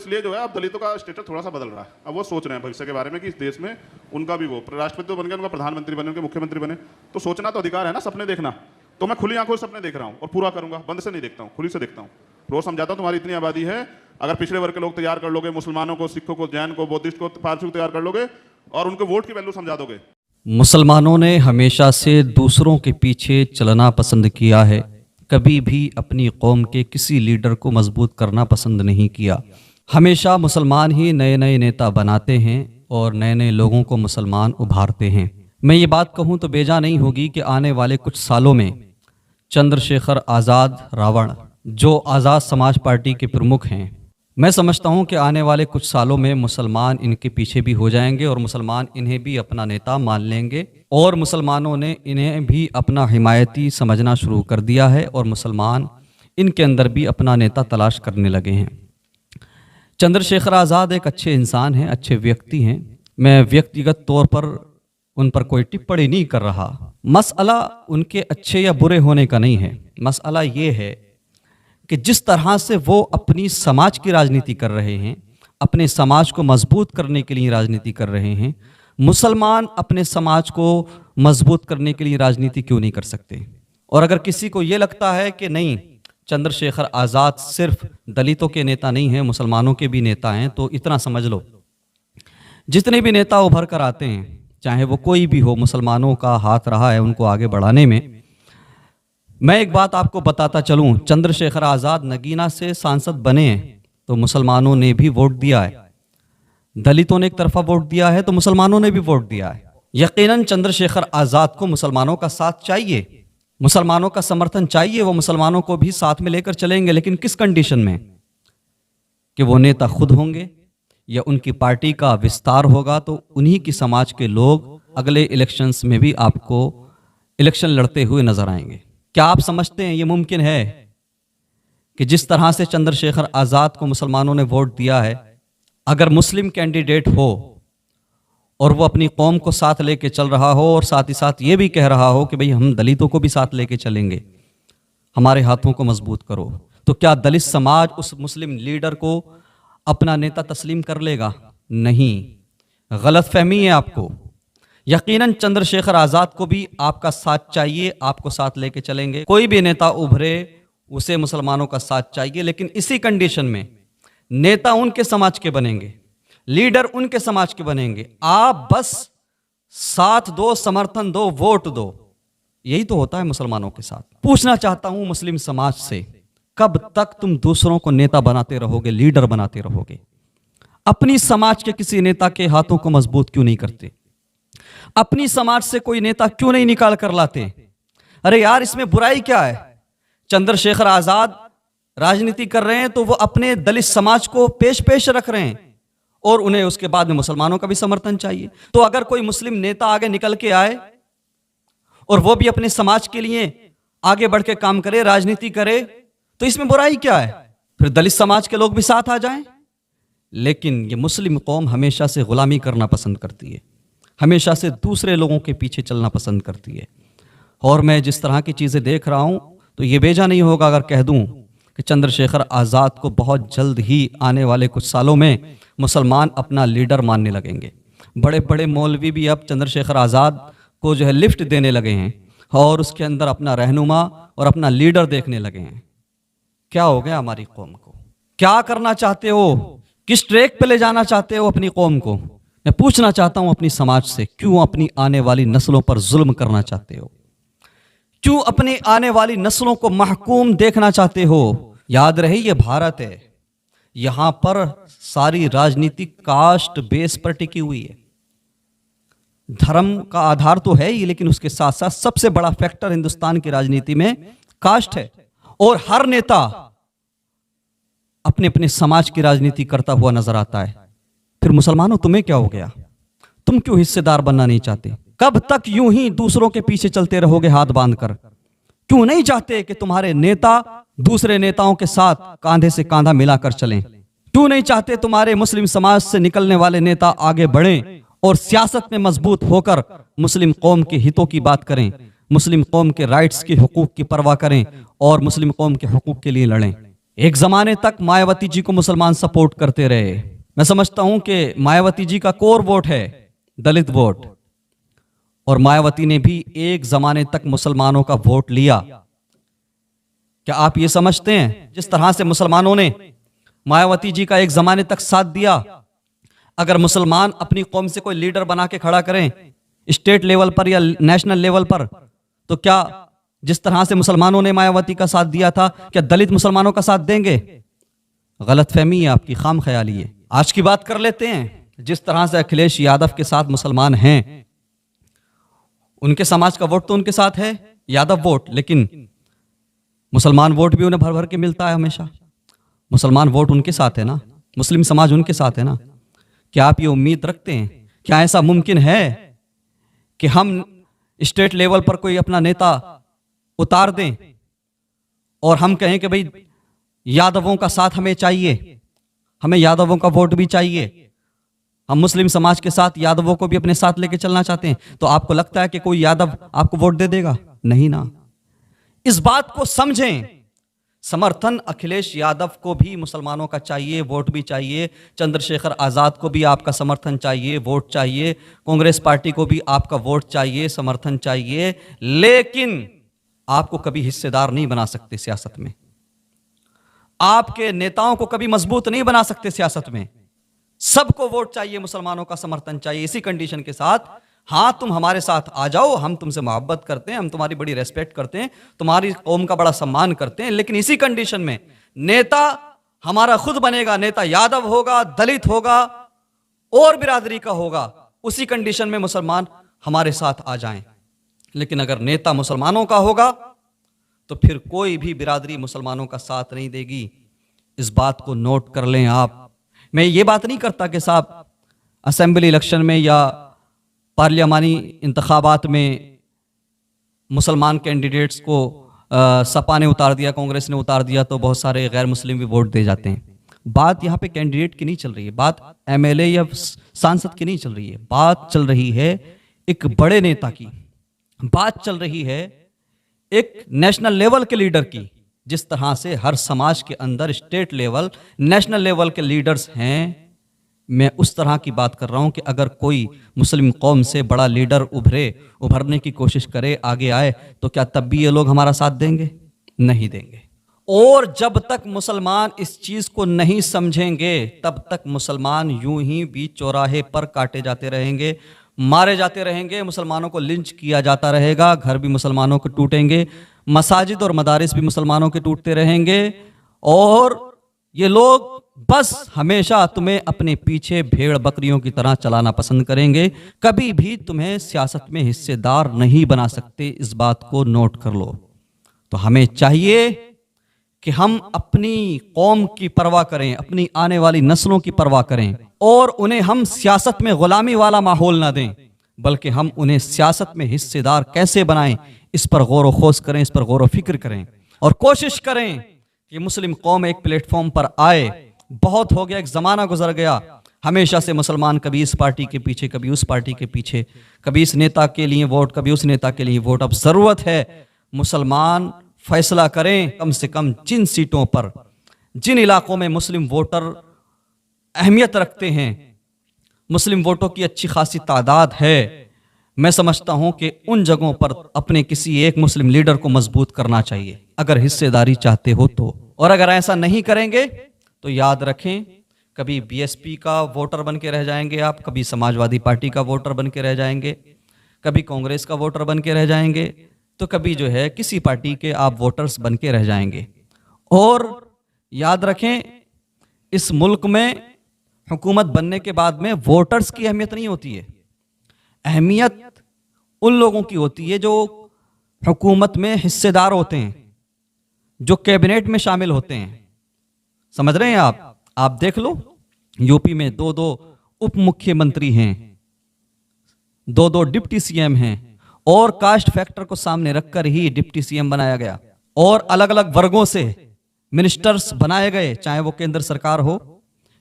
इसलिए जो है अब दलितों का स्टेटस थोड़ा सा बदल रहा है। अब वो सोच रहे हैं भविष्य के बारे में कि इस देश में उनका भी वो राष्ट्रपति तो बन गए, उनका प्रधानमंत्री बने, उनके मुख्यमंत्री बने, तो सोचना तो अधिकार है ना, सपने देखना। तो मैं खुली आंखों से सपने देख रहा हूँ और पूरा करूंगा, बंद से नहीं देखता हूँ, खुली से देखता हूँ। रोज समझाता हूँ तुम्हारी इतनी आबादी है, अगर पिछड़े वर्ग के लोग तैयार कर लोगे, मुसलमानों को, सिखों को, जैन को, बौद्धिस्ट को, पारसी को तैयार कर लोगे और उनके वोट की वैल्यू समझा दोगे। मुसलमानों ने हमेशा से दूसरों के पीछे चलना पसंद किया है, कभी भी अपनी कौम के किसी लीडर को मजबूत करना पसंद नहीं किया। हमेशा मुसलमान ही नए नए नेता बनाते हैं और नए नए लोगों को मुसलमान उभारते हैं। मैं ये बात कहूँ तो बेजा नहीं होगी कि आने वाले कुछ सालों में चंद्रशेखर आज़ाद रावण, जो आज़ाद समाज पार्टी के प्रमुख हैं, मैं समझता हूँ कि आने वाले कुछ सालों में मुसलमान इनके पीछे भी हो जाएंगे और मुसलमान इन्हें भी अपना नेता मान लेंगे और मुसलमानों ने इन्हें भी अपना हिमायती समझना शुरू कर दिया है और मुसलमान इनके अंदर भी अपना नेता तलाश करने लगे हैं। चंद्रशेखर आज़ाद एक अच्छे इंसान हैं, अच्छे व्यक्ति हैं। मैं व्यक्तिगत तौर पर उन पर कोई टिप्पणी नहीं कर रहा। मसला उनके अच्छे या बुरे होने का नहीं है, मसला ये है कि जिस तरह से वो अपनी समाज की राजनीति कर रहे हैं, अपने समाज को मजबूत करने के लिए राजनीति कर रहे हैं, मुसलमान अपने समाज को मजबूत करने के लिए राजनीति क्यों नहीं कर सकते? और अगर किसी को ये लगता है कि नहीं, चंद्रशेखर आज़ाद सिर्फ दलितों के नेता नहीं हैं, मुसलमानों के भी नेता हैं, तो इतना समझ लो, जितने भी नेता उभर कर आते हैं, चाहे वो कोई भी हो, मुसलमानों का हाथ रहा है उनको आगे बढ़ाने में। मैं एक बात आपको बताता चलूं, चंद्रशेखर आज़ाद नगीना से सांसद बने हैं तो मुसलमानों ने भी वोट दिया है, दलितों ने एक तरफा वोट दिया है तो मुसलमानों ने भी वोट दिया है। यकीनन चंद्रशेखर आज़ाद को मुसलमानों का साथ चाहिए, मुसलमानों का समर्थन चाहिए, वो मुसलमानों को भी साथ में लेकर चलेंगे, लेकिन किस कंडीशन में? कि वो नेता खुद होंगे या उनकी पार्टी का विस्तार होगा, तो उन्हीं की समाज के लोग अगले इलेक्शंस में भी आपको इलेक्शन लड़ते हुए नजर आएंगे। क्या आप समझते हैं ये मुमकिन है कि जिस तरह से चंद्रशेखर आज़ाद को मुसलमानों ने वोट दिया है, अगर मुस्लिम कैंडिडेट हो और वो अपनी कौम को साथ लेके चल रहा हो और साथ ही साथ ये भी कह रहा हो कि भाई हम दलितों को भी साथ लेके चलेंगे, हमारे हाथों को मजबूत करो, तो क्या दलित समाज उस मुस्लिम लीडर को अपना नेता तस्लीम कर लेगा? नहीं, गलतफहमी है आपको। यकीनन चंद्रशेखर आज़ाद को भी आपका साथ चाहिए, आपको साथ लेके चलेंगे। कोई भी नेता उभरे उसे मुसलमानों का साथ चाहिए, लेकिन इसी कंडीशन में नेता उनके समाज के बनेंगे, लीडर उनके समाज के बनेंगे। आप बस साथ दो, समर्थन दो, वोट दो, यही तो होता है मुसलमानों के साथ। पूछना चाहता हूं मुस्लिम समाज से, कब तक तुम दूसरों को नेता बनाते रहोगे, लीडर बनाते रहोगे? अपनी समाज के किसी नेता के हाथों को मजबूत क्यों नहीं करते? अपनी समाज से कोई नेता क्यों नहीं निकाल कर लाते? अरे यार, इसमें बुराई क्या है? चंद्रशेखर आज़ाद राजनीति कर रहे हैं तो वो अपने दलित समाज को पेश रख रहे हैं और उन्हें उसके बाद में मुसलमानों का भी समर्थन चाहिए। तो अगर कोई मुस्लिम नेता आगे निकल के आए और वो भी अपने समाज के लिए आगे बढ़ के काम करे, राजनीति करे, तो इसमें बुराई क्या है? फिर दलित समाज के लोग भी साथ आ जाएं। लेकिन ये मुस्लिम कौम हमेशा से गुलामी करना पसंद करती है, हमेशा से दूसरे लोगों के पीछे चलना पसंद करती है। और मैं जिस तरह की चीज़ें देख रहा हूं, तो ये बेजा नहीं होगा अगर कह दूं कि चंद्रशेखर आज़ाद को बहुत जल्द ही आने वाले कुछ सालों में मुसलमान अपना लीडर मानने लगेंगे। बड़े बड़े मौलवी भी अब चंद्रशेखर आज़ाद को जो है लिफ्ट देने लगे हैं और उसके अंदर अपना रहनुमा और अपना लीडर देखने लगे हैं। क्या हो गया हमारी कौम को? क्या करना चाहते हो? किस ट्रैक पे ले जाना चाहते हो अपनी कौम को? मैं पूछना चाहता हूं अपनी समाज से, क्यों अपनी आने वाली नस्लों पर जुल्म करना चाहते हो? क्यों अपनी आने वाली नस्लों को महकूम देखना चाहते हो? याद रहे ये भारत है, यहां पर सारी राजनीति कास्ट बेस पर टिकी हुई है। धर्म का आधार तो है ही, लेकिन उसके साथ साथ सबसे बड़ा फैक्टर हिंदुस्तान की राजनीति में कास्ट है। और हर नेता अपने अपने समाज की राजनीति करता हुआ नजर आता है। फिर मुसलमानों, तुम्हें क्या हो गया? तुम क्यों हिस्सेदार बनना नहीं चाहते? कब तक यूं ही दूसरों के पीछे चलते रहोगे हाथ बांधकर? क्यों नहीं चाहते कि तुम्हारे नेता दूसरे नेताओं के साथ कांधे से कांधा मिलाकर चलें? क्यों नहीं चाहते तुम्हारे मुस्लिम समाज से निकलने वाले नेता आगे बढ़ें और सियासत में मजबूत होकर मुस्लिम कौम के हितों की बात करें, मुस्लिम कौम के राइट्स की, हुकूक की परवाह करें और मुस्लिम कौम के हुकूक के लिए लड़ें? एक जमाने तक मायावती जी को मुसलमान सपोर्ट करते रहे। मैं समझता हूं कि मायावती जी का कोर वोट है दलित वोट, और मायावती ने भी एक जमाने तक मुसलमानों का वोट लिया। क्या आप ये समझते हैं जिस तरह से मुसलमानों ने मायावती जी का एक जमाने तक साथ दिया, अगर मुसलमान अपनी कौम से कोई लीडर बना के खड़ा करें स्टेट लेवल पर या नेशनल लेवल पर, तो क्या जिस तरह से मुसलमानों ने मायावती का साथ दिया था, क्या दलित मुसलमानों का साथ देंगे? गलतफहमी है आपकी, खाम ख्याली है। आज की बात कर लेते हैं। जिस तरह से अखिलेश यादव के साथ मुसलमान हैं, उनके समाज का वोट तो उनके साथ है, यादव वोट, लेकिन मुसलमान वोट भी उन्हें भर भर के मिलता है हमेशा। मुसलमान वोट उनके साथ है ना, मुस्लिम समाज उनके साथ है ना। क्या आप ये उम्मीद रखते हैं, क्या ऐसा मुमकिन है कि हम स्टेट लेवल पर कोई अपना नेता उतार दें और हम कहें कि भाई यादवों का साथ हमें चाहिए, हमें यादवों का वोट भी चाहिए, हम मुस्लिम समाज के साथ यादवों को भी अपने साथ लेके चलना चाहते हैं, तो आपको लगता है कि कोई यादव आपको वोट दे देगा? नहीं ना। इस बात को समझें। समर्थन अखिलेश यादव को भी मुसलमानों का चाहिए, वोट भी चाहिए। चंद्रशेखर आज़ाद को भी आपका समर्थन चाहिए, वोट चाहिए। कांग्रेस पार्टी को भी आपका वोट चाहिए, समर्थन चाहिए, लेकिन आपको कभी हिस्सेदार नहीं बना सकते सियासत में। आपके नेताओं को कभी मजबूत नहीं बना सकते सियासत में। सबको वोट चाहिए, मुसलमानों का समर्थन चाहिए, इसी कंडीशन के साथ, हाँ तुम हमारे साथ आ जाओ, हम तुमसे मोहब्बत करते हैं, हम तुम्हारी बड़ी रेस्पेक्ट करते हैं, तुम्हारी कौम का बड़ा सम्मान करते हैं, लेकिन इसी कंडीशन में नेता हमारा खुद बनेगा, नेता यादव होगा, दलित होगा और बिरादरी का होगा, उसी कंडीशन में मुसलमान हमारे साथ आ जाएं। लेकिन अगर नेता मुसलमानों का होगा तो फिर कोई भी बिरादरी मुसलमानों का साथ नहीं देगी। इस बात को नोट कर लें आप। मैं ये बात नहीं करता कि साहब असेंबली इलेक्शन में या पार्लियामानी इंतखाबात में मुसलमान कैंडिडेट्स को सपा ने उतार दिया, कांग्रेस ने उतार दिया, तो बहुत सारे गैर मुस्लिम भी वोट दे जाते हैं। बात यहाँ पे कैंडिडेट की नहीं चल रही है, बात एमएलए या सांसद की नहीं चल रही है, बात चल रही है एक बड़े नेता की, बात चल रही है एक नेशनल लेवल के लीडर की। जिस तरह से हर समाज के अंदर स्टेट लेवल, नेशनल लेवल के लीडर्स हैं, मैं उस तरह की बात कर रहा हूं कि अगर कोई मुस्लिम कौम से बड़ा लीडर उभरने की कोशिश करे, आगे आए, तो क्या तब भी ये लोग हमारा साथ देंगे? नहीं देंगे। और जब तक मुसलमान इस चीज को नहीं समझेंगे, तब तक मुसलमान यूं ही बीच चौराहे पर काटे जाते रहेंगे, मारे जाते रहेंगे, मुसलमानों को लिंच किया जाता रहेगा, घर भी मुसलमानों के टूटेंगे, मसाजिद और मदारिस भी मुसलमानों के टूटते रहेंगे, और ये लोग बस हमेशा तुम्हें अपने पीछे भेड़ बकरियों की तरह चलाना पसंद करेंगे, कभी भी तुम्हें सियासत में हिस्सेदार नहीं बना सकते। इस बात को नोट कर लो। तो हमें चाहिए कि हम अपनी कौम की परवाह करें, अपनी आने वाली नस्लों की परवाह करें, और उन्हें हम सियासत में गुलामी वाला माहौल ना दें, बल्कि हम उन्हें सियासत में हिस्सेदार कैसे बनाएं, इस पर गौर व खोज करें, इस पर गौर व फिक्र करें, और कोशिश करें कि मुस्लिम कौम एक प्लेटफॉर्म पर आए। बहुत हो गया, एक जमाना गुजर गया, हमेशा से मुसलमान कभी इस पार्टी के पीछे, कभी उस पार्टी के पीछे, कभी इस नेता के लिए वोट, कभी उस नेता के लिए वोट। अब जरूरत है मुसलमान फैसला करें, कम से कम जिन सीटों पर, जिन इलाकों में मुस्लिम वोटर अहमियत रखते हैं, मुस्लिम वोटों की अच्छी खासी तादाद है, मैं समझता हूं कि उन जगहों पर अपने किसी एक मुस्लिम लीडर को मजबूत करना चाहिए, अगर हिस्सेदारी चाहते हो तो। और अगर ऐसा नहीं करेंगे तो याद रखें, कभी बीएसपी का वोटर बन के रह जाएंगे आप, कभी समाजवादी पार्टी का वोटर बन के रह जाएंगे, कभी कांग्रेस का वोटर बन के रह जाएंगे, तो कभी जो है किसी पार्टी के आप वोटर्स बन के रह जाएंगे। और याद रखें, इस मुल्क में हुकूमत बनने के बाद में वोटर्स की अहमियत नहीं होती है, अहमियत उन लोगों की होती है जो हुकूमत में हिस्सेदार होते हैं, जो कैबिनेट में शामिल होते हैं। समझ रहे हैं आप देख लो, यूपी में 2-2 उप मुख्यमंत्री हैं, 2-2 डिप्टी सीएम हैं, और कास्ट फैक्टर को सामने रखकर ही डिप्टी सीएम बनाया गया, और अलग अलग वर्गों से मिनिस्टर्स बनाए गए, चाहे वो केंद्र सरकार हो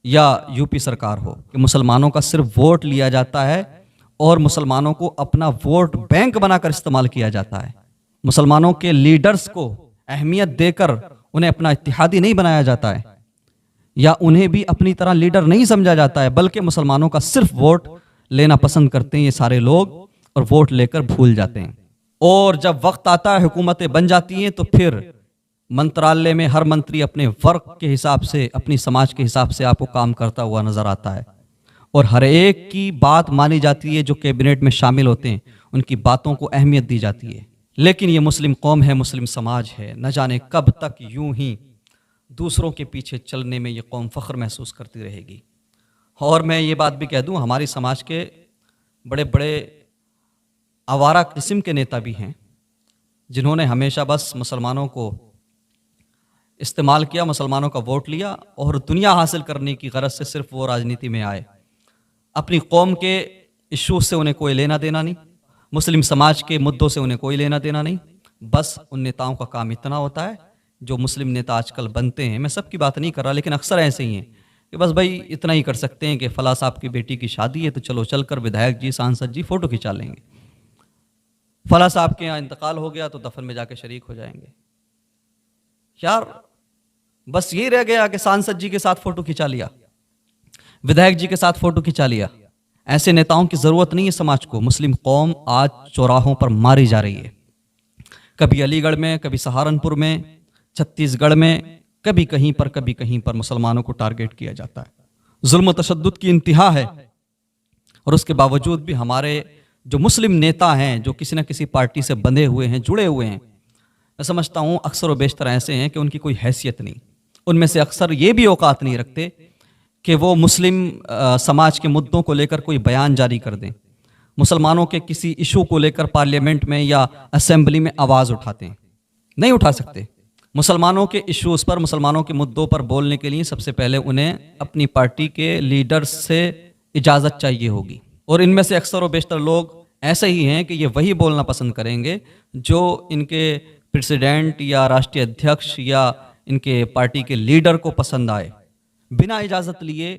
या यूपी सरकार हो, कि मुसलमानों का सिर्फ वोट लिया जाता है और मुसलमानों को अपना वोट बैंक बनाकर इस्तेमाल किया जाता है। मुसलमानों के लीडर्स को अहमियत देकर उन्हें अपना इत्तेहादी नहीं बनाया जाता है या उन्हें भी अपनी तरह लीडर नहीं समझा जाता है, बल्कि मुसलमानों का सिर्फ वोट लेना पसंद करते हैं ये सारे लोग और वोट लेकर भूल जाते हैं। और जब वक्त आता है, हुकूमतें बन जाती हैं, तो फिर मंत्रालय में हर मंत्री अपने वर्ग के हिसाब से, अपनी समाज के हिसाब से आपको काम करता हुआ नजर आता है और हर एक की बात मानी जाती है। जो कैबिनेट में शामिल होते हैं उनकी बातों को अहमियत दी जाती है। लेकिन ये मुस्लिम कौम है, मुस्लिम समाज है, न जाने कब तक यूं ही दूसरों के पीछे चलने में ये कौम फ़ख्र महसूस करती रहेगी। और मैं ये बात भी कह दूं, हमारी समाज के बड़े बड़े आवारा किस्म के नेता भी हैं जिन्होंने हमेशा बस मुसलमानों को इस्तेमाल किया, मुसलमानों का वोट लिया और दुनिया हासिल करने की गरज से सिर्फ वो राजनीति में आए। अपनी कौम के इश्यूज से उन्हें कोई लेना देना नहीं, मुस्लिम समाज के मुद्दों से उन्हें कोई लेना देना नहीं। बस उन नेताओं का काम इतना होता है, जो मुस्लिम नेता आजकल बनते हैं, मैं सबकी बात नहीं कर रहा लेकिन अक्सर ऐसे ही हैं कि बस भाई इतना ही कर सकते हैं कि फला साहब की बेटी की शादी है तो चलो चलकर विधायक जी, सांसद जी फ़ोटो खिंचा लेंगे, फला साहब के यहाँ इंतकाल हो गया तो दफन में जाके शरीक हो जाएंगे। यार बस ये रह गया कि सांसद जी के साथ फ़ोटो खिंचा लिया, विधायक जी के साथ फ़ोटो खिंचा लिया। ऐसे नेताओं की ज़रूरत नहीं है समाज को। मुस्लिम कौम आज चौराहों पर मारी जा रही है, कभी अलीगढ़ में, कभी सहारनपुर में, छत्तीसगढ़ में, कभी कहीं पर मुसलमानों को टारगेट किया जाता है। जुल्म तशद्दुद की इंतहा है और उसके बावजूद भी हमारे जो मुस्लिम नेता हैं, जो किसी न किसी पार्टी से बंधे हुए हैं, जुड़े हुए हैं, मैं समझता हूँ अक्सर व बेशतर ऐसे हैं कि उनकी कोई हैसियत नहीं। उनमें से अक्सर ये भी औकात नहीं रखते कि वो मुस्लिम समाज के मुद्दों को लेकर कोई बयान जारी कर दें, मुसलमानों के किसी इशू को लेकर पार्लियामेंट में या असेंबली में आवाज़ उठाते हैं, नहीं उठा सकते। मुसलमानों के इश्यूज़ पर, मुसलमानों के मुद्दों पर बोलने के लिए सबसे पहले उन्हें अपनी पार्टी के लीडर्स से इजाज़त चाहिए होगी। और इनमें से अक्सर व बेशतर लोग ऐसे ही हैं कि ये वही बोलना पसंद करेंगे जो इनके प्रेसिडेंट या राष्ट्रीय अध्यक्ष या इनके पार्टी के लीडर को पसंद आए। बिना इजाज़त लिए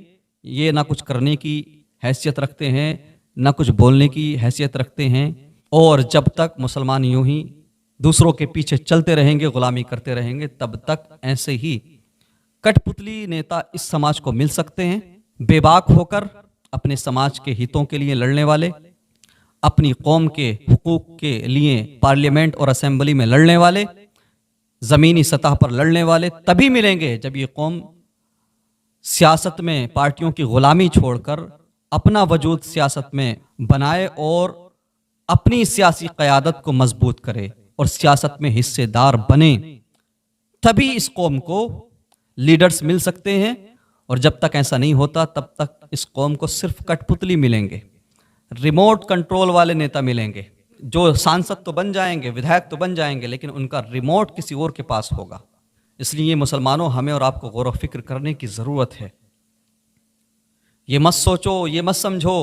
ये ना कुछ करने की हैसियत रखते हैं, ना कुछ बोलने की हैसियत रखते हैं। और जब तक मुसलमान यूं ही दूसरों के पीछे चलते रहेंगे, गुलामी करते रहेंगे, तब तक ऐसे ही कठपुतली नेता इस समाज को मिल सकते हैं। बेबाक होकर अपने समाज के हितों के लिए लड़ने वाले, अपनी कौम के हुकूक के लिए पार्लियामेंट और असेंबली में लड़ने वाले, ज़मीनी सतह पर लड़ने वाले तभी मिलेंगे जब ये कौम सियासत में पार्टियों की गुलामी छोड़कर अपना वजूद सियासत में बनाए और अपनी सियासी क़यादत को मजबूत करे और सियासत में हिस्सेदार बने। तभी इस कौम को लीडर्स मिल सकते हैं। और जब तक ऐसा नहीं होता तब तक इस कौम को सिर्फ कठपुतली मिलेंगे, रिमोट कंट्रोल वाले नेता मिलेंगे, जो सांसद तो बन जाएंगे, विधायक तो बन जाएंगे, लेकिन उनका रिमोट किसी और के पास होगा। इसलिए मुसलमानों, हमें और आपको गौर व फिक्र करने की ज़रूरत है। ये मत सोचो, ये मत समझो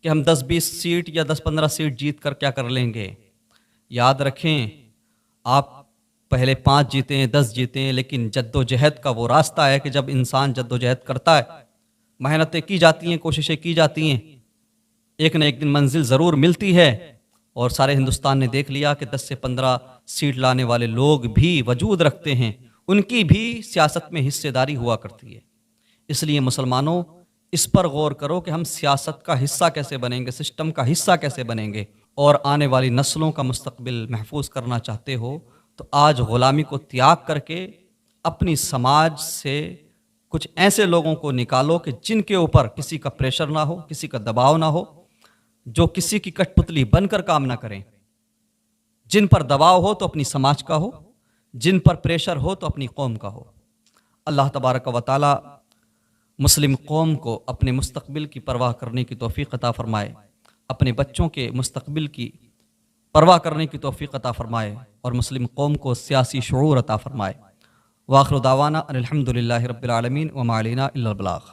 कि हम 10-20 सीट या 10-15 सीट जीत कर क्या कर लेंगे। याद रखें, आप पहले 5 जीते हैं, 10 जीते हैं, लेकिन जद्दोजहद का वो रास्ता है कि जब इंसान जद्दोजहद करता है, मेहनतें की जाती हैं, कोशिशें की जाती हैं, एक न एक दिन मंजिल ज़रूर मिलती है। और सारे हिंदुस्तान ने देख लिया कि 10 से 15 सीट लाने वाले लोग भी वजूद रखते हैं, उनकी भी सियासत में हिस्सेदारी हुआ करती है। इसलिए मुसलमानों, इस पर गौर करो कि हम सियासत का हिस्सा कैसे बनेंगे, सिस्टम का हिस्सा कैसे बनेंगे। और आने वाली नस्लों का मुस्तकबिल महफूज करना चाहते हो तो आज ग़ुलामी को त्याग करके अपनी समाज से कुछ ऐसे लोगों को निकालो कि जिनके ऊपर किसी का प्रेशर ना हो, किसी का दबाव ना हो, जो किसी की कठपुतली बनकर काम ना करें। जिन पर दबाव हो तो अपनी समाज का हो, जिन पर प्रेशर हो तो अपनी कौम का हो। अल्लाह तबारक व तआला मुस्लिम कौम को अपने मुस्तकबिल की परवाह करने की तौफीक अता फरमाए, अपने बच्चों के मुस्तकबिल की परवाह करने की तौफीक अता फरमाए और मुस्लिम कौम को सियासी शऊर अता फरमाए। वाखिर दावाना अनिल हम्दुलिल्लाहि रब्बिल आलमीन व मा अलैना इल्लल बलाग।